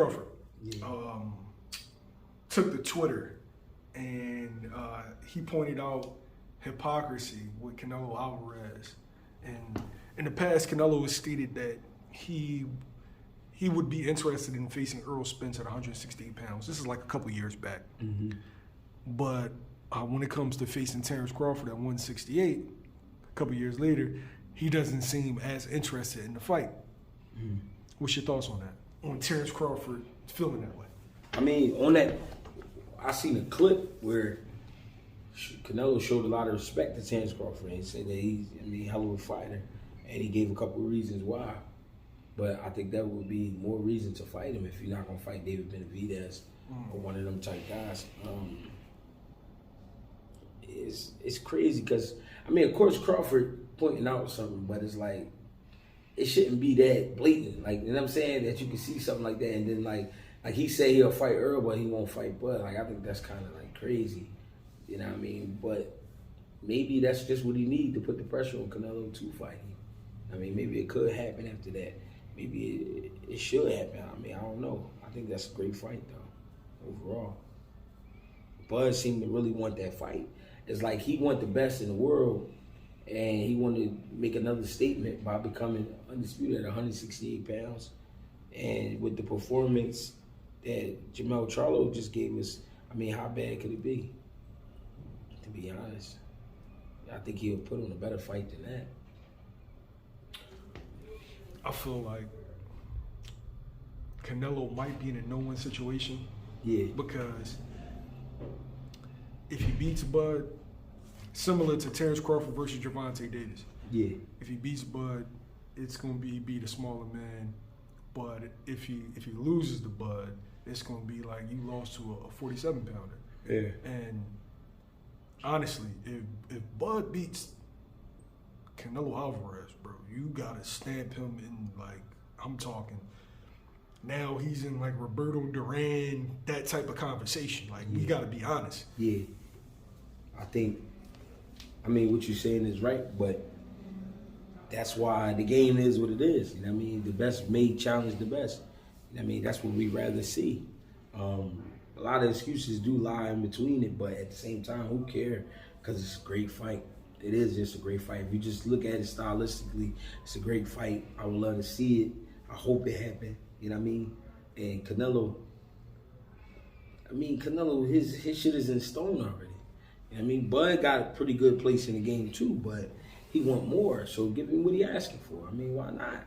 Crawford Yeah. took to Twitter and he pointed out hypocrisy with Canelo Alvarez. And in the past, Canelo has stated that he would be interested in facing Errol Spence at 168 pounds. This is like a couple years back. Mm-hmm. But when it comes to facing Terence Crawford at 168, a couple years later, he doesn't seem as interested in the fight. Mm-hmm. What's your thoughts on that? On Terence Crawford feeling that way? I mean, on that, I seen a clip where Canelo showed a lot of respect to Terence Crawford. He said that he's a hell of a fighter, and he gave a couple of reasons why. But I think that would be more reason to fight him if you're not gonna fight David Benavidez or one of them type guys. It's crazy because I mean, of course, Crawford pointing out something, but it's like it shouldn't be that blatant. Like, you know what I'm saying? That you can see something like that, and then like he say he'll fight Earl, but he won't fight Bud. Like, I think that's kind of like crazy. You know what I mean? But maybe that's just what he needs to put the pressure on Canelo to fight him. I mean, maybe it could happen after that. Maybe it should happen. I mean, I don't know. I think that's a great fight, though, overall. Bud seemed to really want that fight. It's like he want the best in the world, and he wanted to make another statement by becoming undisputed at 168 pounds. And with the performance that Jermell Charlo just gave us, I mean, how bad could it be? To be honest, I think he'll put on a better fight than that. I feel like Canelo might be in a no-win situation. Yeah. Because if he beats Bud, similar to Terence Crawford versus Gervonta Davis. Yeah. If he beats Bud, it's gonna beat a smaller man. But if he loses to Bud, it's gonna be like you lost to a 47-pounder. Yeah. And honestly, if Bud beats Canelo Alvarez, bro, you gotta stamp him in, like, I'm talking, now he's in like Roberto Duran, that type of conversation. Like, we gotta be honest. Yeah. I mean, what you're saying is right, but that's why the game is what it is. You know what I mean? The best may challenge the best. You know what I mean? That's what we'd rather see. A lot of excuses do lie in between it, but at the same time, who cares? Because it's a great fight. It is just a great fight. If you just look at it stylistically, it's a great fight. I would love to see it. I hope it happened. You know what I mean? And Canelo, his shit is in stone already. You know what I mean? Bud got a pretty good place in the game too, but he want more. So give him what he asking for. I mean, why not?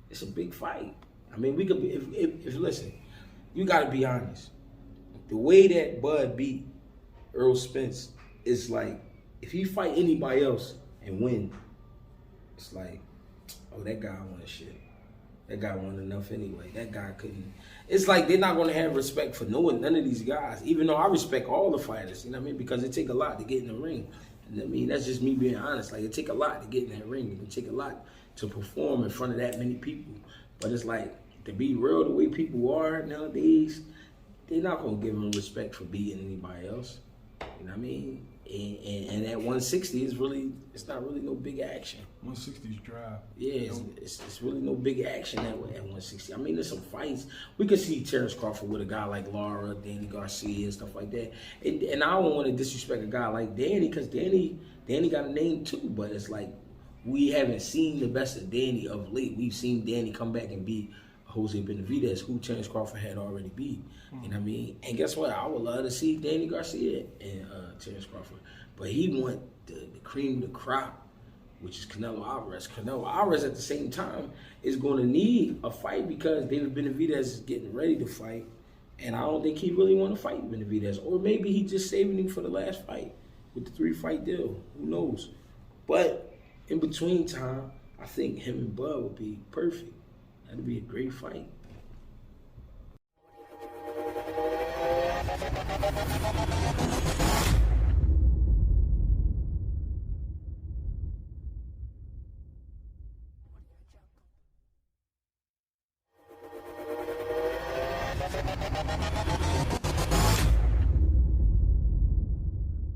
It's a big fight. I mean, we could be, if listen, you got to be honest. The way that Bud beat Errol Spence is like, if he fight anybody else and win, it's like, oh, that guy won shit. That guy won enough anyway. That guy couldn't. It's like they're not going to have respect for none of these guys, even though I respect all the fighters, you know what I mean? Because it take a lot to get in the ring. And I mean, that's just me being honest. Like, it take a lot to get in that ring. It take a lot to perform in front of that many people. But it's like, to be real the way people are nowadays, they're not going to give them respect for beating anybody else. You know what I mean? And at 160, it's not really no big action. 160 is dry. Yeah, it's really no big action at 160. I mean, there's some fights. We could see Terence Crawford with a guy like Lara, Danny Garcia, and stuff like that. And I don't want to disrespect a guy like Danny, because Danny got a name too, but it's like we haven't seen the best of Danny of late. We've seen Danny come back and beat Jose Benavidez, who Terence Crawford had already beat. You know what I mean? And guess what? I would love to see Danny Garcia and Terence Crawford. But he want the cream of the crop, which is Canelo Alvarez. Canelo Alvarez at the same time is going to need a fight because David Benavidez is getting ready to fight. And I don't think he really want to fight Benavidez. Or maybe he just saving him for the last fight with the 3-fight deal. Who knows? But in between time, I think him and Bud would be perfect. That'd be a great fight.